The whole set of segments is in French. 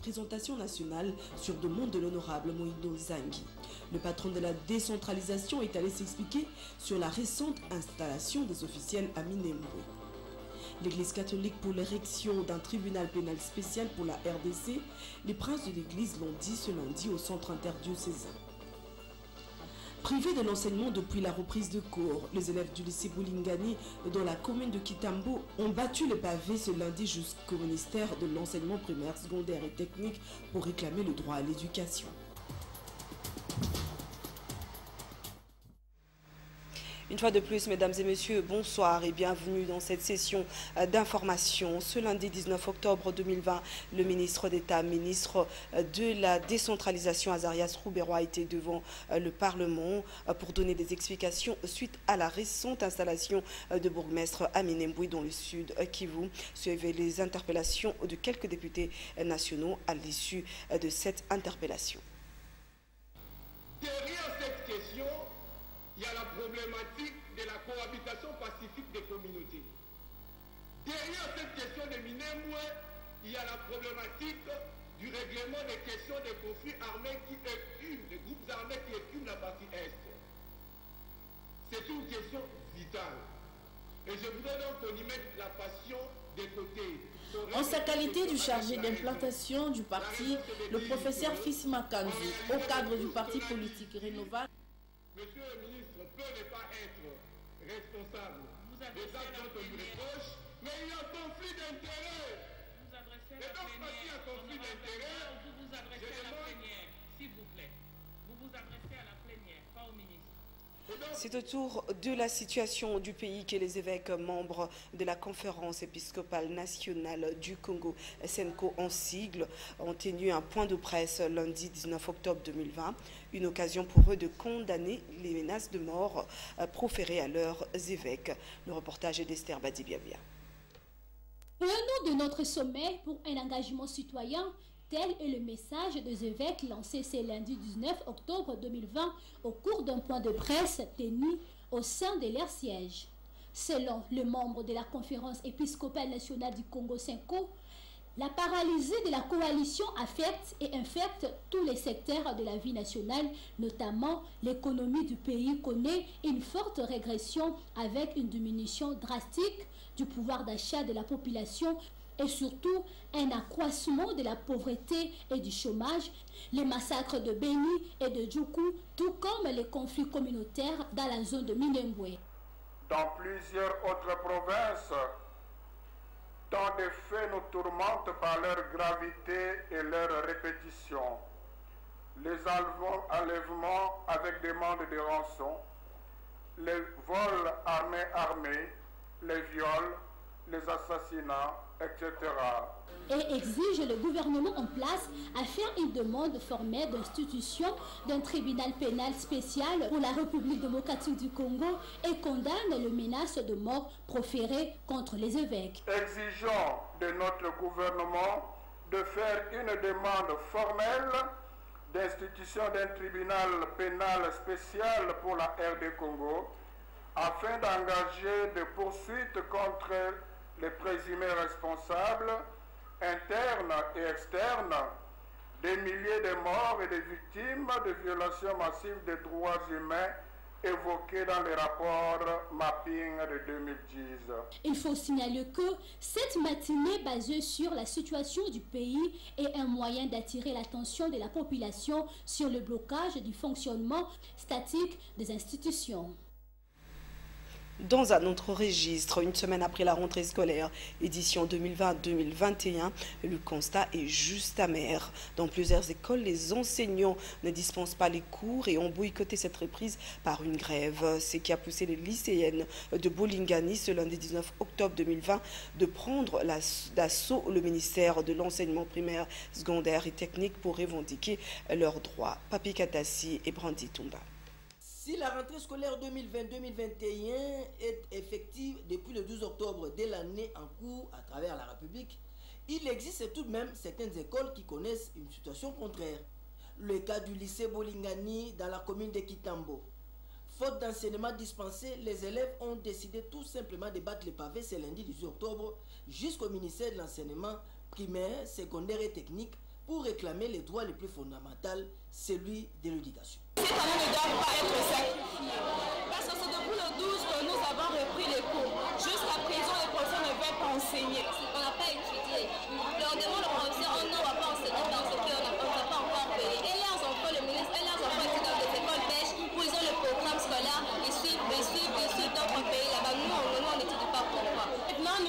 Présentation nationale sur demande de l'honorable Moïno Zangui. Le patron de la décentralisation est allé s'expliquer sur la récente installation des officiels à Minembwe. L'Église catholique pour l'érection d'un tribunal pénal spécial pour la RDC, les princes de l'Église l'ont dit ce lundi au centre interdiocésain. Privés de l'enseignement depuis la reprise de cours, les élèves du lycée Bolingani dans la commune de Kitambo ont battu le pavé ce lundi jusqu'au ministère de l'enseignement primaire, secondaire et technique pour réclamer le droit à l'éducation. Une fois de plus, mesdames et messieurs, bonsoir et bienvenue dans cette session d'information. Ce lundi 19 octobre 2020, le ministre d'État, ministre de la décentralisation, Azarias Rouberois, était devant le Parlement pour donner des explications suite à la récente installation de bourgmestre à Minembwe dans le sud Kivu. Suivaient les interpellations de quelques députés nationaux à l'issue de cette interpellation. Derrière cette question, il y a la problématique de la cohabitation pacifique des communautés. Derrière cette question de Minembwe, il y a la problématique du règlement des questions des conflits armés qui écument, des groupes armés qui écument la partie Est. C'est une question vitale. Et je voudrais donc qu'on y mette la passion des côtés. En sa qualité du chargé d'implantation du parti, le professeur Fissima Kanzu, au cadre du parti politique Renova. Monsieur le ministre peut ne pas être responsable des actes dont on lui reproche, mais il y a un conflit d'intérêts. Et donc, parce qu'il y a un conflit d'intérêts, vous vous adressez à la plénière, s'il vous plaît. Vous vous adressez à la plénière, pas au ministre. C'est autour de la situation du pays que les évêques membres de la conférence épiscopale nationale du Congo, SENCO en sigle, ont tenu un point de presse lundi 19 octobre 2020. Une occasion pour eux de condamner les menaces de mort proférées à leurs évêques. Le reportage est d'Esther Badibiabia. Prenons de notre sommet pour un engagement citoyen. Tel est le message des évêques lancé ce lundi 19 octobre 2020 au cours d'un point de presse tenu au sein de leur siège. Selon le membre de la conférence épiscopale nationale du Congo SENCO, la paralysie de la coalition affecte et infecte tous les secteurs de la vie nationale, notamment l'économie du pays connaît une forte régression avec une diminution drastique du pouvoir d'achat de la population et surtout un accroissement de la pauvreté et du chômage, les massacres de Beni et de Djoukou, tout comme les conflits communautaires dans la zone de Minembwe. Dans plusieurs autres provinces, tant de faits nous tourmentent par leur gravité et leur répétition. Les enlèvements avec demande de rançon, les vols armés, les viols, les assassinats, etc. Et exige le gouvernement en place à faire une demande formelle d'institution d'un tribunal pénal spécial pour la République démocratique du Congo et condamne les menaces de mort proférées contre les évêques. Exigeons de notre gouvernement de faire une demande formelle d'institution d'un tribunal pénal spécial pour la RD Congo afin d'engager des poursuites contre les présumés responsables, internes et externes, des milliers de morts et de victimes de violations massives des droits humains évoqués dans le rapport Mapping de 2010. Il faut signaler que cette matinée basée sur la situation du pays est un moyen d'attirer l'attention de la population sur le blocage du fonctionnement statique des institutions. Dans un autre registre, une semaine après la rentrée scolaire, édition 2020-2021, le constat est juste amer. Dans plusieurs écoles, les enseignants ne dispensent pas les cours et ont boycotté cette reprise par une grève. Ce qui a poussé les lycéennes de Bolingani ce lundi 19 octobre 2020 de prendre d'assaut le ministère de l'enseignement primaire, secondaire et technique pour revendiquer leurs droits. Papi Katassi et Brandi Tumba. Si la rentrée scolaire 2020-2021 est effective depuis le 12 octobre de l'année en cours à travers la République, il existe tout de même certaines écoles qui connaissent une situation contraire. Le cas du lycée Bolingani dans la commune de Kitambo. Faute d'enseignement dispensé, les élèves ont décidé tout simplement de battre les pavés ce lundi 18 octobre jusqu'au ministère de l'enseignement primaire, secondaire et technique pour réclamer les droits les plus fondamentaux, celui de l'éducation. Cette année ne doit pas être sacrifiée. Parce que c'est depuis le 12 que nous avons repris les cours. Jusqu'à présent, les professeurs ne veulent pas enseigner. On n'a pas étudié. On demande aux professeurs, on ne va pas enseigner dans ce qu'on n'a pas encore payé. Et leurs enfants, le ministre, et leurs enfants étaient dans des écoles belges où ils ont le programme scolaire, ils suivent d'autres pays là-bas. Nous, on n'étudie pas pourquoi. Maintenant,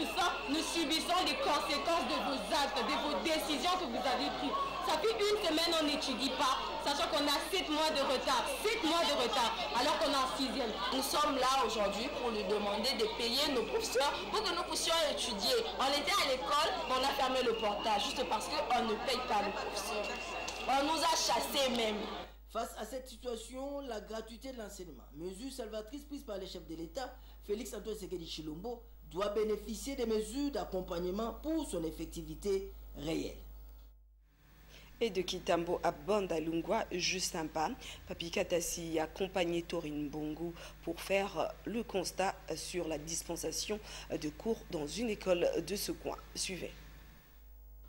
nous subissons les conséquences de vos actes, de vos décisions que vous avez prises. Ça fait une semaine, on n'étudie pas, sachant qu'on a 7 mois de retard. 7 mois de retard, alors qu'on est en 6e. Nous sommes là aujourd'hui pour lui demander de payer nos professeurs pour que nous puissions étudier. On était à l'école, on a fermé le portail juste parce qu'on ne paye pas le professeur. On nous a chassés même. Face à cette situation, la gratuité de l'enseignement, mesure salvatrice prise par le chef de l'État, Félix Antoine Tshisekedi Tshilombo, doit bénéficier des mesures d'accompagnement pour son effectivité réelle. Et de Kitambo à Bandalungwa, Justin Pan, Papi Katassi a accompagné Torine Bongo pour faire le constat sur la dispensation de cours dans une école de ce coin. Suivez.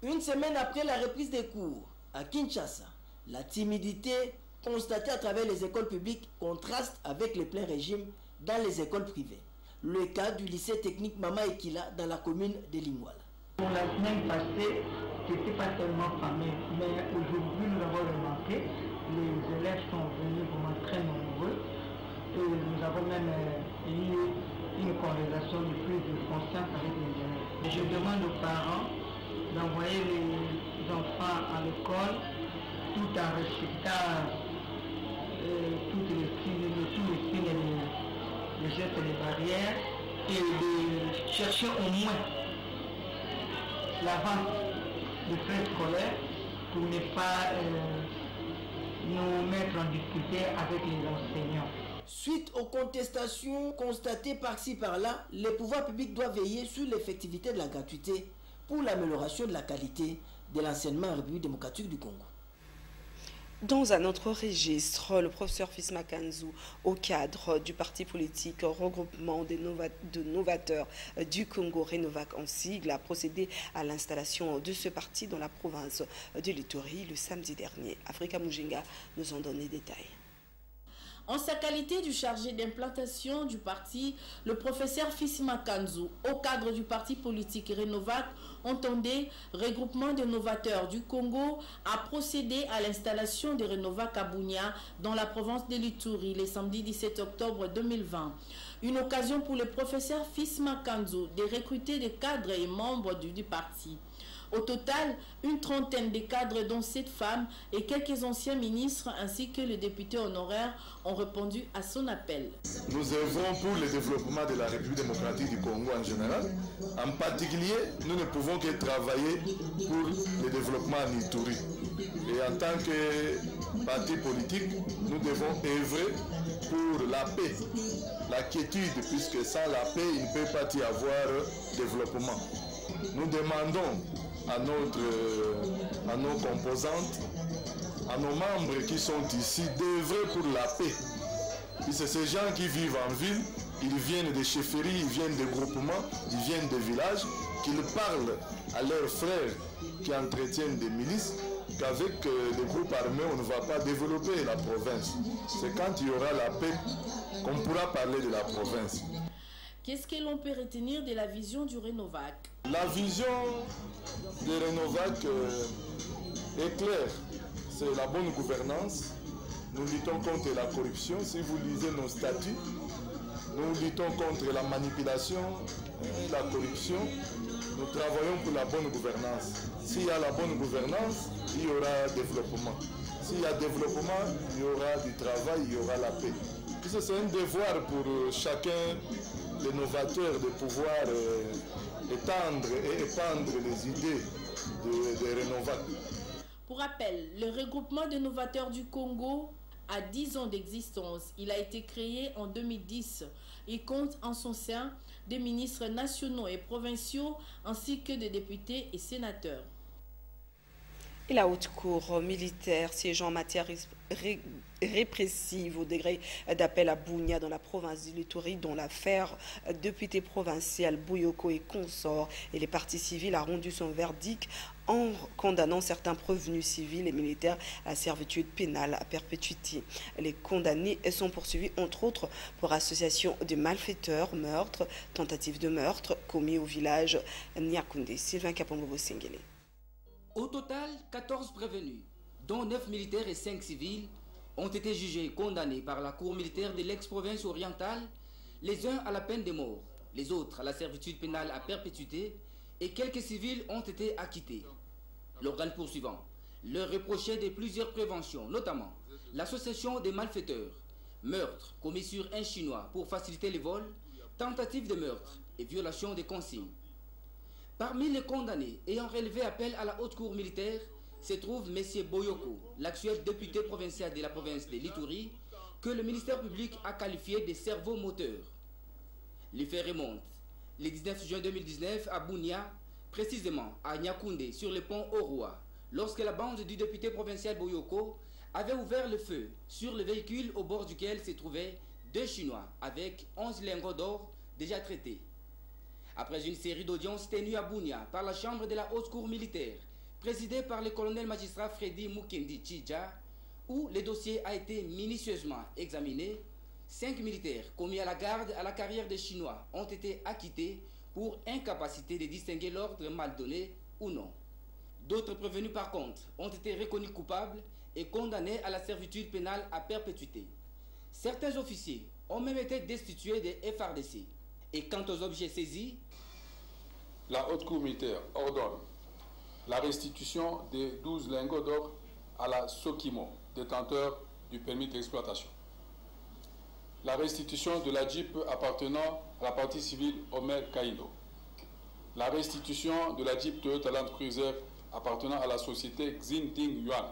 Une semaine après la reprise des cours à Kinshasa, la timidité constatée à travers les écoles publiques contraste avec le plein régime dans les écoles privées. Le cas du lycée technique Mama Ekila dans la commune de Lingwala. Pour la semaine passée, ce n'était pas tellement fameux, mais aujourd'hui nous avons remarqué, les élèves sont venus vraiment très nombreux et nous avons même eu une conversation de prise de conscience avec les élèves. Et je demande aux parents d'envoyer les enfants à l'école tout en respectant tous les signes, les gestes et les barrières et de chercher au moins la vente de frais scolaires pour ne pas nous mettre en difficulté avec les enseignants. Suite aux contestations constatées par-ci par-là, les pouvoirs publics doivent veiller sur l'effectivité de la gratuité pour l'amélioration de la qualité de l'enseignement en République démocratique du Congo. Dans un autre registre, le professeur Fisma Kanzu, au cadre du parti politique Regroupement de Novateurs du Congo, Renovac en sigle, a procédé à l'installation de ce parti dans la province de l'Ituri le samedi dernier. Africa Mujinga nous en donne les détails. En sa qualité de chargé d'implantation du parti, le professeur Fisma Kanzu, au cadre du parti politique Renovac, entendait Regroupement de Novateurs du Congo, a procédé à l'installation de Renovac à Bunia dans la province de l'Ituri le samedi 17 octobre 2020. Une occasion pour le professeur Fisma Kanzu de recruter des cadres et membres du parti. Au total, une trentaine de cadres, dont 7 femmes et quelques anciens ministres ainsi que les députés honoraires ont répondu à son appel. Nous œuvrons pour le développement de la République démocratique du Congo en général. En particulier, nous ne pouvons que travailler pour le développement en Ituri. Et en tant que parti politique, nous devons œuvrer pour la paix, la quiétude, puisque sans la paix, il ne peut pas y avoir développement. Nous demandons à nos composantes, à nos membres qui sont ici, d'œuvrer pour la paix. Puisque ces gens qui vivent en ville, ils viennent des chefferies, ils viennent des groupements, ils viennent des villages, qu'ils parlent à leurs frères qui entretiennent des milices, qu'avec les groupes armés, on ne va pas développer la province. C'est quand il y aura la paix qu'on pourra parler de la province. Qu'est-ce que l'on peut retenir de la vision du Renovac? La vision de Renovac est claire. C'est la bonne gouvernance. Nous luttons contre la corruption. Si vous lisez nos statuts, nous luttons contre la manipulation et la corruption. Nous travaillons pour la bonne gouvernance. S'il y a la bonne gouvernance, il y aura développement. S'il y a développement, il y aura du travail, il y aura la paix. C'est un devoir pour chacun des novateurs de pouvoir étendre et épandre les idées de Renovac. Pour rappel, le regroupement de novateurs du Congo a 10 ans d'existence. Il a été créé en 2010. Il compte en son sein des ministres nationaux et provinciaux ainsi que des députés et sénateurs. Et la haute cour militaire siégeant en matière répressive au degré d'appel à Bunia dans la province du Lituri, dont l'affaire député provincial Bouyoko et consorts et les parties civiles a rendu son verdict en condamnant certains prévenus civils et militaires à la servitude pénale à perpétuité. Les condamnés sont poursuivis entre autres pour association de malfaiteurs, meurtre, tentative de meurtre commis au village Nyakoundé. Sylvain Kapombobo Sengele. Au total, 14 prévenus, dont 9 militaires et 5 civils, ont été jugés et condamnés par la cour militaire de l'ex-province orientale, les uns à la peine de mort, les autres à la servitude pénale à perpétuité, et quelques civils ont été acquittés. L'organe poursuivant leur reprochait de plusieurs préventions, notamment l'association des malfaiteurs, meurtre commis sur un Chinois pour faciliter les vols, tentative de meurtre et violation des consignes. Parmi les condamnés ayant relevé appel à la haute cour militaire se trouve M. Bouyoko, l'actuel député provincial de la province de Lituri, que le ministère public a qualifié de cerveau moteur. Les faits remontent le 19 juin 2019 à Bunia, précisément à Nyakoundé, sur le pont Orua, lorsque la bande du député provincial Bouyoko avait ouvert le feu sur le véhicule au bord duquel se trouvaient 2 Chinois avec 11 lingots d'or déjà traités. Après une série d'audiences tenues à Bunia par la chambre de la haute cour militaire, présidée par le colonel magistrat Freddy Mukendi Chidja, où le dossier a été minutieusement examiné, 5 militaires commis à la garde à la carrière des Chinois ont été acquittés pour incapacité de distinguer l'ordre mal donné ou non. D'autres prévenus par contre ont été reconnus coupables et condamnés à la servitude pénale à perpétuité. Certains officiers ont même été destitués des FRDC. Et quant aux objets saisis, la haute cour militaire ordonne la restitution des 12 lingots d'or à la Sokimo, détenteur du permis d'exploitation. La restitution de la Jeep appartenant à la partie civile Omer Kaindo. La restitution de la Jeep Toyota Land Cruiser appartenant à la société Xinting Yuan.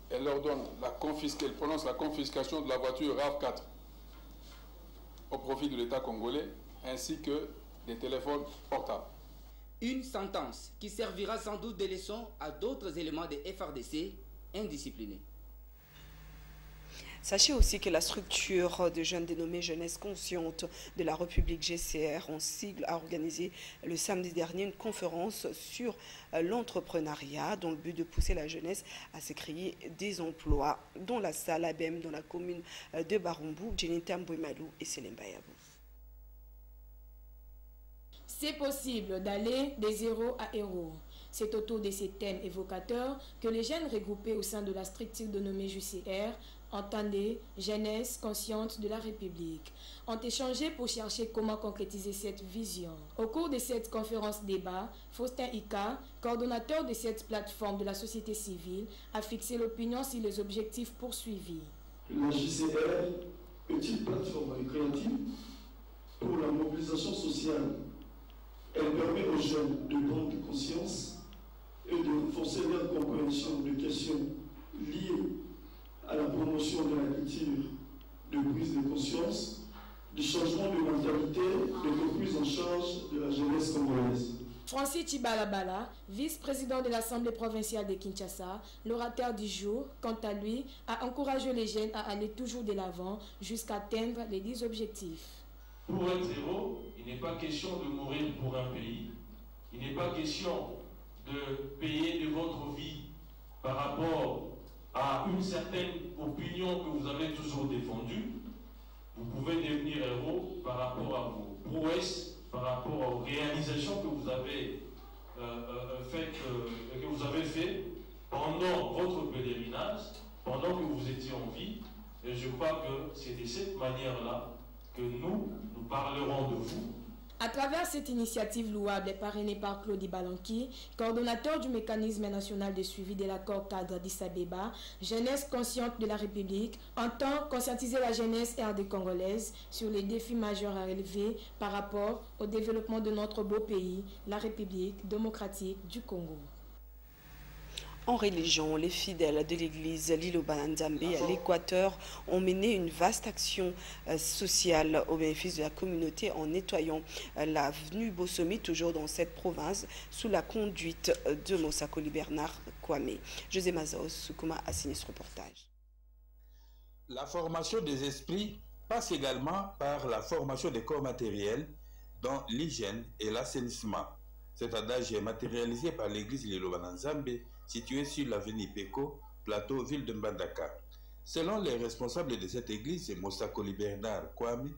Elle prononce la confiscation de la voiture RAV4 au profit de l'État congolais, ainsi que des téléphones portables. Une sentence qui servira sans doute de leçon à d'autres éléments des FRDC indisciplinés. Sachez aussi que la structure de jeunes dénommée Jeunesse Consciente de la République GCR, en sigle, a organisé le samedi dernier une conférence sur l'entrepreneuriat dans le but de pousser la jeunesse à se créer des emplois dans la salle ABM dans la commune de Barumbu, Jenita Mbouimalou et Selemba Yabou. C'est possible d'aller de zéro à héros. C'est autour de ces thèmes évocateurs que les jeunes regroupés au sein de la structure dénommée JCR, entendez, jeunesse consciente de la République, ont échangé pour chercher comment concrétiser cette vision. Au cours de cette conférence débat, Faustin Ika, coordonnateur de cette plateforme de la société civile, a fixé l'opinion sur les objectifs poursuivis. La JCR est une plateforme créative pour la mobilisation sociale. Elle permet aux jeunes de prendre conscience et de renforcer leur compréhension de questions liées à la promotion de la culture de prise de conscience, du changement de mentalité et de prise en charge de la jeunesse congolaise. Francis Chibalabala, vice-président de l'Assemblée provinciale de Kinshasa, l'orateur du jour, quant à lui, a encouragé les jeunes à aller toujours de l'avant jusqu'à atteindre les 10 objectifs. Pour être héros, il n'est pas question de mourir pour un pays. Il n'est pas question de payer de votre vie par rapport à une certaine opinion que vous avez toujours défendue. Vous pouvez devenir héros par rapport à vos prouesses, par rapport aux réalisations que vous avez fait pendant votre pèlerinage, pendant que vous étiez en vie. Et je crois que c'est de cette manière-là que nous parlerons de vous. À travers cette initiative louable parrainée par Claudie Balanki, coordonnateur du mécanisme national de suivi de l'accord cadre d'Addis Abeba, Jeunesse consciente de la République entend conscientiser la jeunesse RD congolaise sur les défis majeurs à relever par rapport au développement de notre beau pays, la République démocratique du Congo. En religion, les fidèles de l'église Liloba Nzambe à l'Équateur ont mené une vaste action sociale au bénéfice de la communauté en nettoyant l'avenue Bossomi, toujours dans cette province, sous la conduite de Mosakoli Bernard Kwame. José Mazos Soukouma a signé ce reportage. La formation des esprits passe également par la formation des corps matériels dans l'hygiène et l'assainissement. Cet adage est matérialisé par l'église Liloba Nzambe, située sur l'avenue Peko, plateau ville de Mbandaka. Selon les responsables de cette église, Mosakoli Bernard Kwame,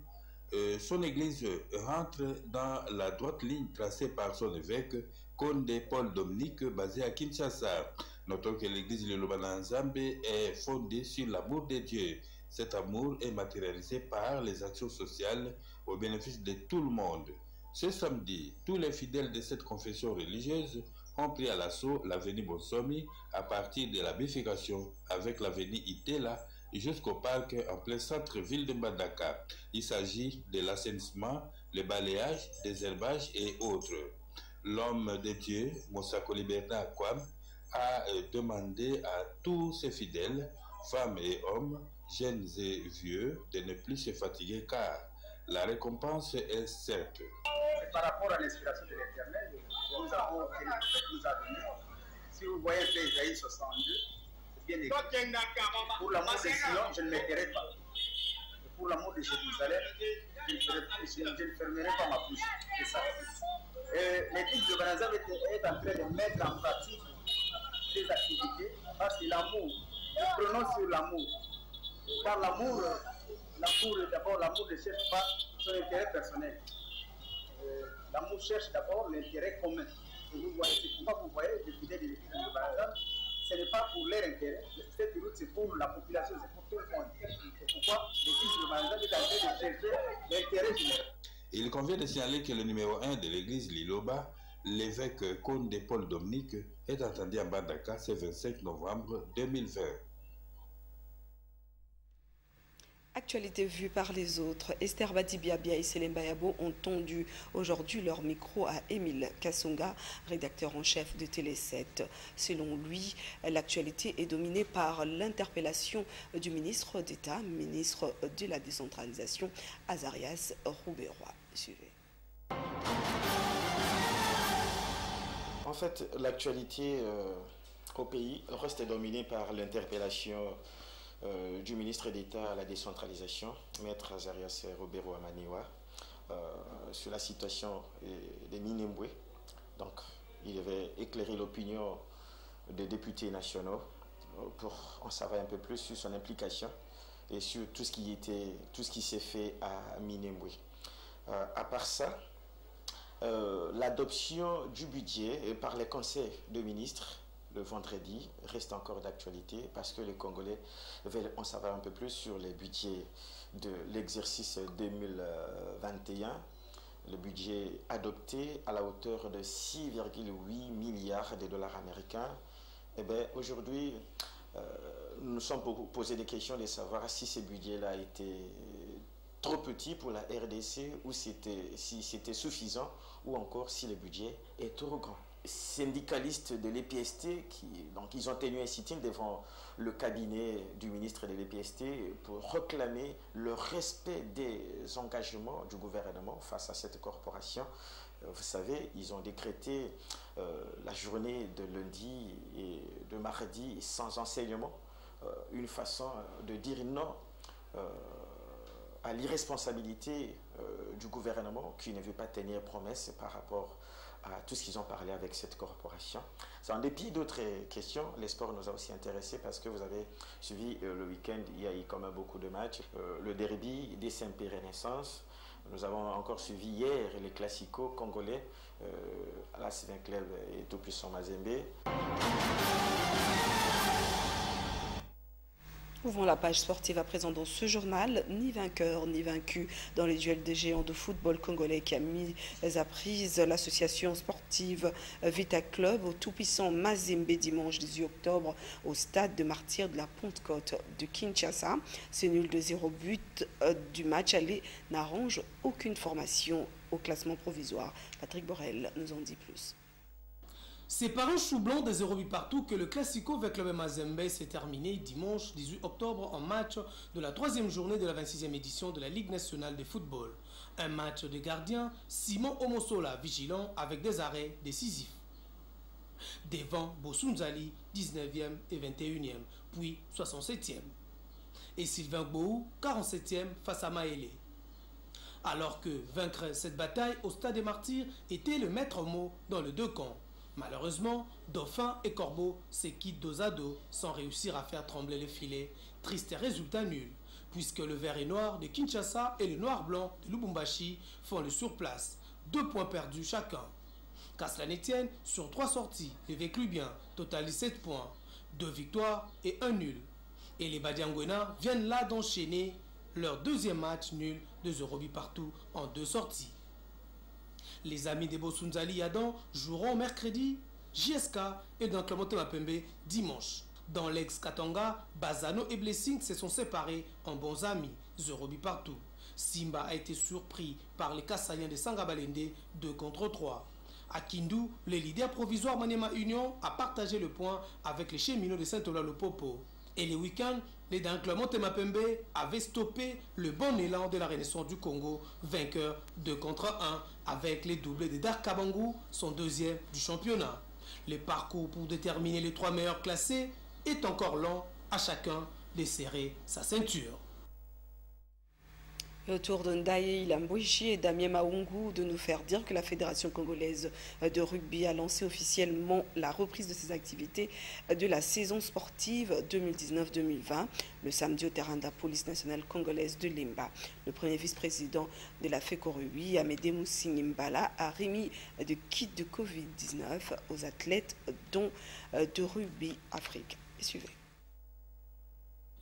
son église rentre dans la droite ligne tracée par son évêque, Konde Paul Dominique, basé à Kinshasa. Notons que l'église Liloba Nzambe est fondée sur l'amour de Dieu. Cet amour est matérialisé par les actions sociales au bénéfice de tout le monde. Ce samedi, tous les fidèles de cette confession religieuse ont pris à l'assaut l'avenue Bonsomi à partir de la bifurcation avec l'avenue Itela jusqu'au parc en plein centre-ville de Mbandaka. Il s'agit de l'assainissement, le balayage, des herbages et autres. L'homme de Dieu, Mosakoli Bernard Kwame, a demandé à tous ses fidèles, femmes et hommes, jeunes et vieux, de ne plus se fatiguer car la récompense est certes. Par rapport à l'inspiration de l'Éternel, nous avons donné. Si vous voyez Isaïe 62, c'est bien écrit. Pour l'amour de Sion, je ne m'éteirai pas. Et pour l'amour de Jérusalem, je ne fermerai pas ma bouche. C'est ça. L'église de Banazam est en train de mettre en pratique ces activités parce que l'amour, nous prenons sur l'amour. Car l'amour, d'abord, l'amour ne cherche pas son intérêt personnel. L'amour cherche d'abord l'intérêt commun. Et vous voyez, c'est pourquoi vous voyez les fidèles de l'église de Banazam, ce n'est pas pour leur intérêt. Cette route, c'est pour la population, c'est pour tout le monde. C'est pourquoi l'église de Banazam est en train de chercher l'intérêt général. Il convient de signaler que le numéro 1 de l'église Liloba, l'évêque Konde Paul Dominique, est attendu à Mbandaka ce 25 novembre 2020. Actualité vue par les autres, Esther Badibiabia et Célène Bayabo ont tendu aujourd'hui leur micro à Émile Kassonga, rédacteur en chef de Télé 7. Selon lui, l'actualité est dominée par l'interpellation du ministre d'État, ministre de la décentralisation, Azarias Rouberoy. Suivez. En fait, l'actualité au pays reste dominée par l'interpellation du ministre d'État à la décentralisation, Maître Azarias Rouberoy Maniwa, sur la situation des Minembwe. Donc, il devait éclairer l'opinion des députés nationaux pour en savoir un peu plus sur son implication et sur tout ce qui s'est fait à Minembwe. À part ça, l'adoption du budget par les conseils de ministres le vendredi reste encore d'actualité parce que les Congolais veulent en savoir un peu plus sur les budgets de l'exercice 2021. Le budget adopté à la hauteur de 6,8 milliards de dollars américains. Eh bien, aujourd'hui, nous nous sommes posé des questions de savoir si ce budget-là était trop petit pour la RDC ou si c'était suffisant ou encore si le budget est trop grand. Syndicalistes de l'EPST, ils ont tenu un sit-in devant le cabinet du ministre de l'EPST pour réclamer le respect des engagements du gouvernement face à cette corporation. Vous savez, ils ont décrété la journée de lundi et de mardi sans enseignement, une façon de dire non à l'irresponsabilité du gouvernement qui ne veut pas tenir promesse par rapport à tout ce qu'ils ont parlé avec cette corporation. En dépit d'autres questions, les sports nous a aussi intéressés parce que vous avez suivi le week-end, il y a eu quand même beaucoup de matchs. Le derby des SMP Renaissance, nous avons encore suivi hier les classicos congolais, la Sylvain Club et Tout-Puissant Mazembe. Ouvrons la page sportive à présent dans ce journal. Ni vainqueur ni vaincu dans les duels des géants de football congolais qui a mis à prise l'association sportive Vita Club au tout-puissant Mazembe dimanche 18 octobre au stade de Martyrs de la Pentecôte de Kinshasa. Ce nul de 0 but du match aller n'arrange aucune formation au classement provisoire. Patrick Borel nous en dit plus. C'est par un chou blanc de 0 but partout que le Classico avec le Mazembe s'est terminé dimanche 18 octobre en match de la 3e journée de la 26e édition de la Ligue nationale de football. Un match de gardien, Simon Omosola vigilant avec des arrêts décisifs. Devant Bosunzali, 19e et 21e, puis 67e. Et Sylvain Gbou, 47e face à Maélé. Alors que vaincre cette bataille au Stade des Martyrs était le maître mot dans les deux camps. Malheureusement, Dauphin et Corbeau se quittent dos à dos sans réussir à faire trembler le filet. Triste résultat nul, puisque le vert et noir de Kinshasa et le noir-blanc de Lubumbashi font le surplace. 2 points perdus chacun. Qu'à cela ne tienne, sur 3 sorties, les vécus bien totalise 7 points, 2 victoires et 1 nul. Et les Badiangwena viennent là d'enchaîner leur 2e match nul de 0 but partout en 2 sorties. Les amis de Bosunzali Adam joueront mercredi, JSK et dans Klamote Mapembe dimanche. Dans l'ex-Katanga, Bazano et Blessing se sont séparés en bons amis, 0 but partout. Simba a été surpris par les Kassaliens de Sangabalende 2 contre 3. À Kindu, le leader provisoire Maniema Union a partagé le point avec les cheminots de Saint-Ola-le-Popo. Et les week-ends, les Danklemonte Mapembe avaient stoppé le bon élan de la Renaissance du Congo, vainqueur 2 contre 1, avec les doublés de Dark Kabangu, son 2e du championnat. Le parcours pour déterminer les 3 meilleurs classés est encore long, à chacun de serrer sa ceinture. Et autour de Ndaye Ilambouichi et Damien Maungu de nous faire dire que la Fédération congolaise de rugby a lancé officiellement la reprise de ses activités de la saison sportive 2019-2020 le samedi au terrain de la police nationale congolaise de Limba. Le premier vice-président de la FECO Rugby, Amédée Moussinimbala, a remis de kits de Covid-19 aux athlètes dont de Rugby Afrique. Suivez.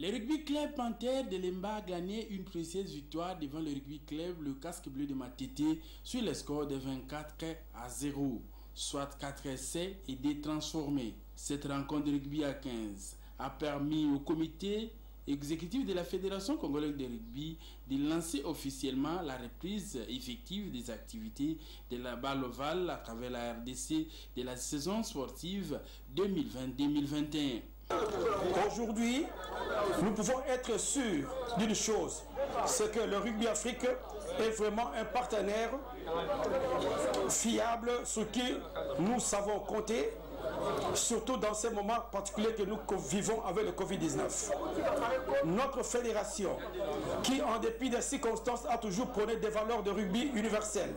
Le rugby club Panther de Lemba a gagné une précieuse victoire devant le rugby club le casque bleu de Matete sur le score de 24-0, soit 4 essais et des transformés. Cette rencontre de rugby à 15 a permis au comité exécutif de la Fédération congolaise de rugby de lancer officiellement la reprise effective des activités de la balle ovale à travers la RDC de la saison sportive 2020-2021. Aujourd'hui, nous pouvons être sûrs d'une chose, c'est que le Rugby Afrique est vraiment un partenaire fiable sur qui nous savons compter, surtout dans ces moments particuliers que nous vivons avec le Covid-19. Notre fédération, qui en dépit des circonstances a toujours prôné des valeurs de rugby universelles,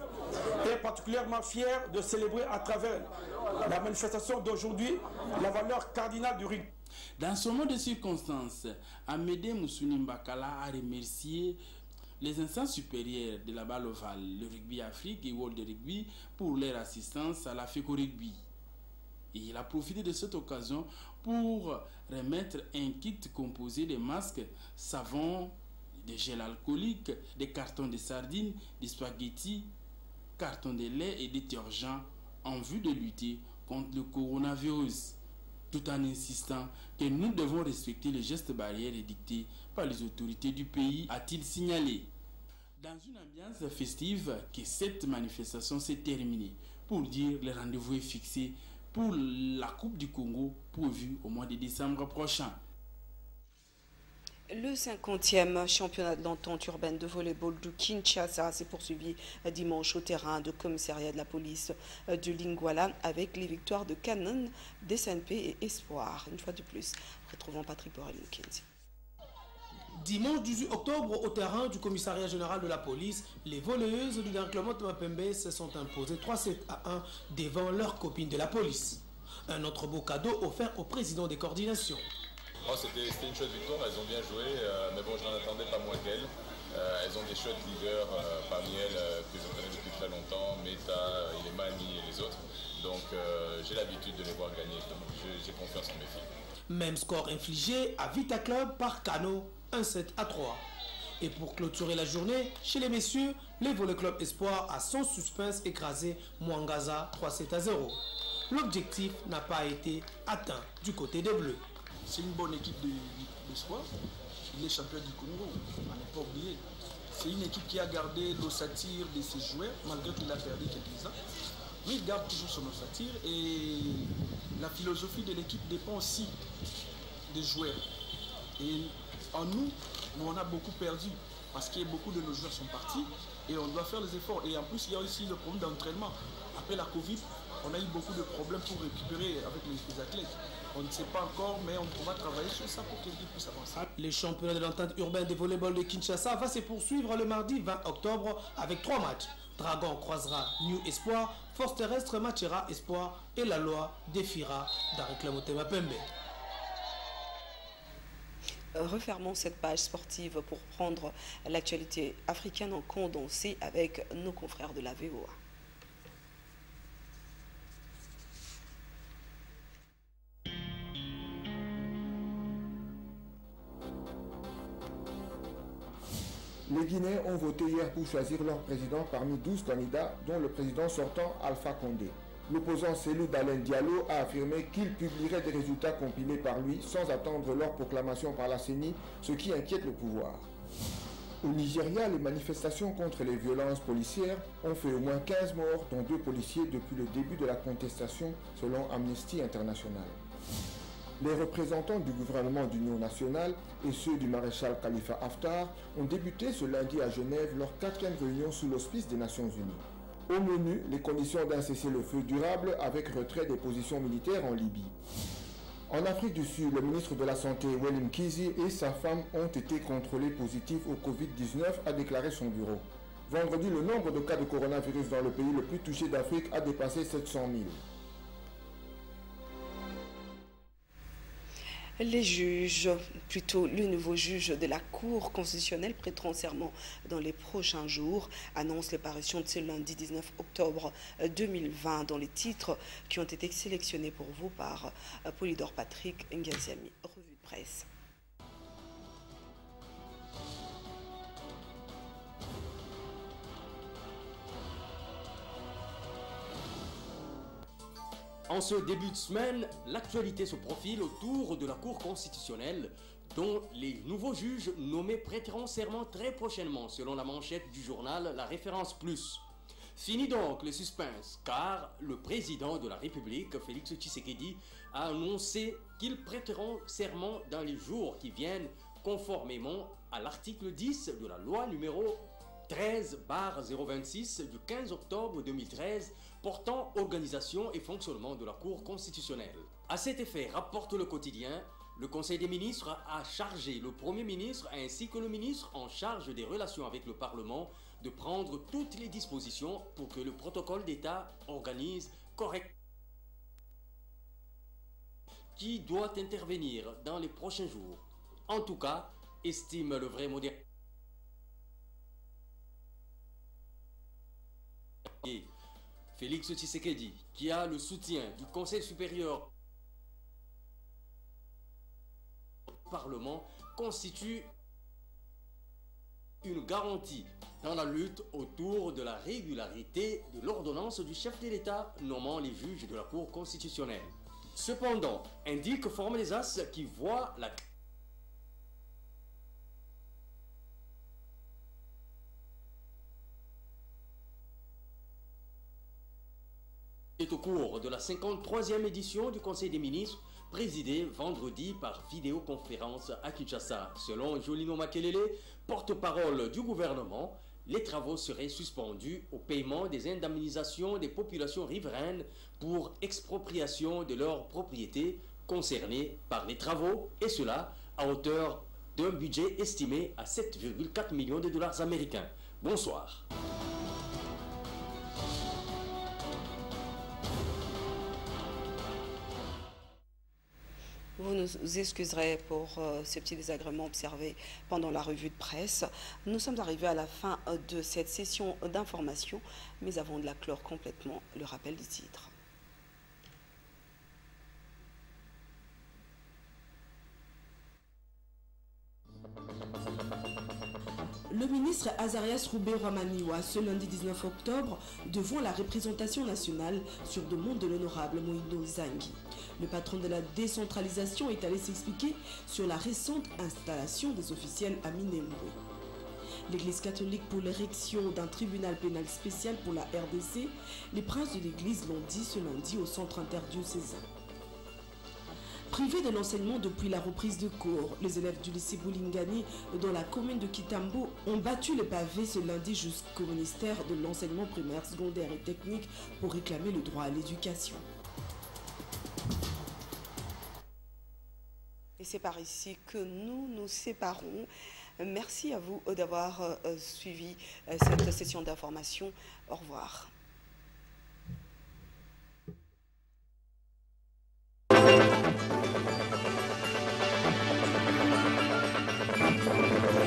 est particulièrement fière de célébrer à travers la manifestation d'aujourd'hui la valeur cardinale du rugby. Dans ce moment de circonstances, Amédée Moussounim-Bakala a remercié les instances supérieures de la balle ovale, le Rugby Afrique et World Rugby pour leur assistance à la FECO Rugby. Et il a profité de cette occasion pour remettre un kit composé de masques, savons, de gel alcoolique, des cartons de sardines, des spaghettis, cartons de lait et détergents en vue de lutter contre le coronavirus, tout en insistant que nous devons respecter les gestes barrières édictés par les autorités du pays, a-t-il signalé. Dans une ambiance festive, que cette manifestation s'est terminée. Pour dire, le rendez-vous est fixé pour la Coupe du Congo prévue au mois de décembre prochain. Le 50e championnat de l'entente urbaine de volleyball de Kinshasa s'est poursuivi dimanche au terrain de commissariat de la police de Lingwala avec les victoires de Canon, DSNP et Espoir. Une fois de plus, retrouvons Patrick Borel-Mukenzi. Dimanche 18 octobre, au terrain du commissariat général de la police, les volleyeuses du Danklemonte Mapembe se sont imposées 3-7-1 devant leurs copines de la police. Un autre beau cadeau offert au président des coordinations. Oh, c'était une chouette victoire, elles ont bien joué, mais bon, je n'en attendais pas moins qu'elles. Elles ont des chouettes leaders parmi elles que je connais depuis très longtemps, Meta, Ilemani et les autres. Donc j'ai l'habitude de les voir gagner, j'ai confiance en mes filles. Même score infligé à Vita Club par Cano, 1-7-3. Et pour clôturer la journée, chez les messieurs, les Volley Club Espoir a sans suspense écrasé Mwangaza 3-7-0. L'objectif n'a pas été atteint du côté des Bleus. C'est une bonne équipe d'Espoir. Il est champion du Congo, on n'est pas oublié. C'est une équipe qui a gardé l'ossature de ses joueurs, malgré qu'il a perdu quelques-uns. mais il garde toujours son ossature et la philosophie de l'équipe dépend aussi des joueurs. Et en nous, on a beaucoup perdu parce que beaucoup de nos joueurs sont partis et on doit faire les efforts. Et en plus, il y a aussi le problème d'entraînement. Après la Covid, on a eu beaucoup de problèmes pour récupérer avec les athlètes. On ne sait pas encore, mais on va travailler sur ça pour que l'équipe puisse avancer. Les championnats de l'entente urbaine de volleyball de Kinshasa va se poursuivre le mardi 20 octobre avec 3 matchs. Dragon croisera New Espoir, Force Terrestre matchera Espoir et la loi défiera Darikla Motema Pembe. Refermons cette page sportive pour prendre l'actualité africaine en condensé avec nos confrères de la VOA. Les Guinéens ont voté hier pour choisir leur président parmi 12 candidats, dont le président sortant Alpha Condé. L'opposant Cellou Dalein Diallo a affirmé qu'il publierait des résultats compilés par lui sans attendre leur proclamation par la CENI, ce qui inquiète le pouvoir. Au Nigeria, les manifestations contre les violences policières ont fait au moins 15 morts, dont 2 policiers depuis le début de la contestation, selon Amnesty International. Les représentants du gouvernement d'union nationale et ceux du maréchal Khalifa Haftar ont débuté ce lundi à Genève leur 4e réunion sous l'auspice des Nations Unies. Au menu, les conditions d'un cessez-le-feu durable avec retrait des positions militaires en Libye. En Afrique du Sud, le ministre de la Santé, Welim Kizi, et sa femme ont été contrôlés positifs au Covid-19, a déclaré son bureau. Vendredi, le nombre de cas de coronavirus dans le pays le plus touché d'Afrique a dépassé 700 000. Les juges, plutôt le nouveau juge de la Cour constitutionnelle prêteront serment dans les prochains jours, annonce les parutions de ce lundi 19 octobre 2020 dans les titres qui ont été sélectionnés pour vous par Polydor Patrick Ngaziami. Revue de presse. En ce début de semaine, l'actualité se profile autour de la Cour constitutionnelle dont les nouveaux juges nommés prêteront serment très prochainement selon la manchette du journal La Référence Plus. Fini donc le suspense car le président de la République, Félix Tshisekedi, a annoncé qu'ils prêteront serment dans les jours qui viennent conformément à l'article 10 de la loi numéro 13/026 du 15 octobre 2013 portant organisation et fonctionnement de la Cour constitutionnelle. À cet effet, rapporte le quotidien, le Conseil des ministres a chargé le Premier ministre ainsi que le ministre en charge des relations avec le Parlement de prendre toutes les dispositions pour que le protocole d'État organise correctement qui doit intervenir dans les prochains jours. En tout cas, estime le vrai modèle. Félix Tshisekedi, qui a le soutien du Conseil supérieur du Parlement, constitue une garantie dans la lutte autour de la régularité de l'ordonnance du chef de l'État nommant les juges de la Cour constitutionnelle. Cependant, indique Forum des As qui voit la au cours de la 53e édition du Conseil des ministres, présidée vendredi par vidéoconférence à Kinshasa. Selon Jolino Makelele, porte-parole du gouvernement, les travaux seraient suspendus au paiement des indemnisations des populations riveraines pour expropriation de leurs propriétés concernées par les travaux, et cela à hauteur d'un budget estimé à 7,4 millions de dollars américains. Bonsoir. Vous nous excuserez pour ce petit désagrément observé pendant la revue de presse. Nous sommes arrivés à la fin de cette session d'information, mais avant de la clore complètement, le rappel du titre. Le ministre Azarias Roubé Ramaniwa, ce lundi 19 octobre, devant la représentation nationale sur demande de l'honorable Moïdo Zangi. Le patron de la décentralisation est allé s'expliquer sur la récente installation des officiels à Minembwe. l'Église catholique pour l'érection d'un tribunal pénal spécial pour la RDC. Les princes de l'Église l'ont dit ce lundi au centre interdiocésain. Privés de l'enseignement depuis la reprise de cours, les élèves du lycée Boulingani dans la commune de Kitambo ont battu le pavé ce lundi jusqu'au ministère de l'enseignement primaire, secondaire et technique pour réclamer le droit à l'éducation. Et c'est par ici que nous nous séparons. Merci à vous d'avoir suivi cette session d'information. Au revoir. Thank you.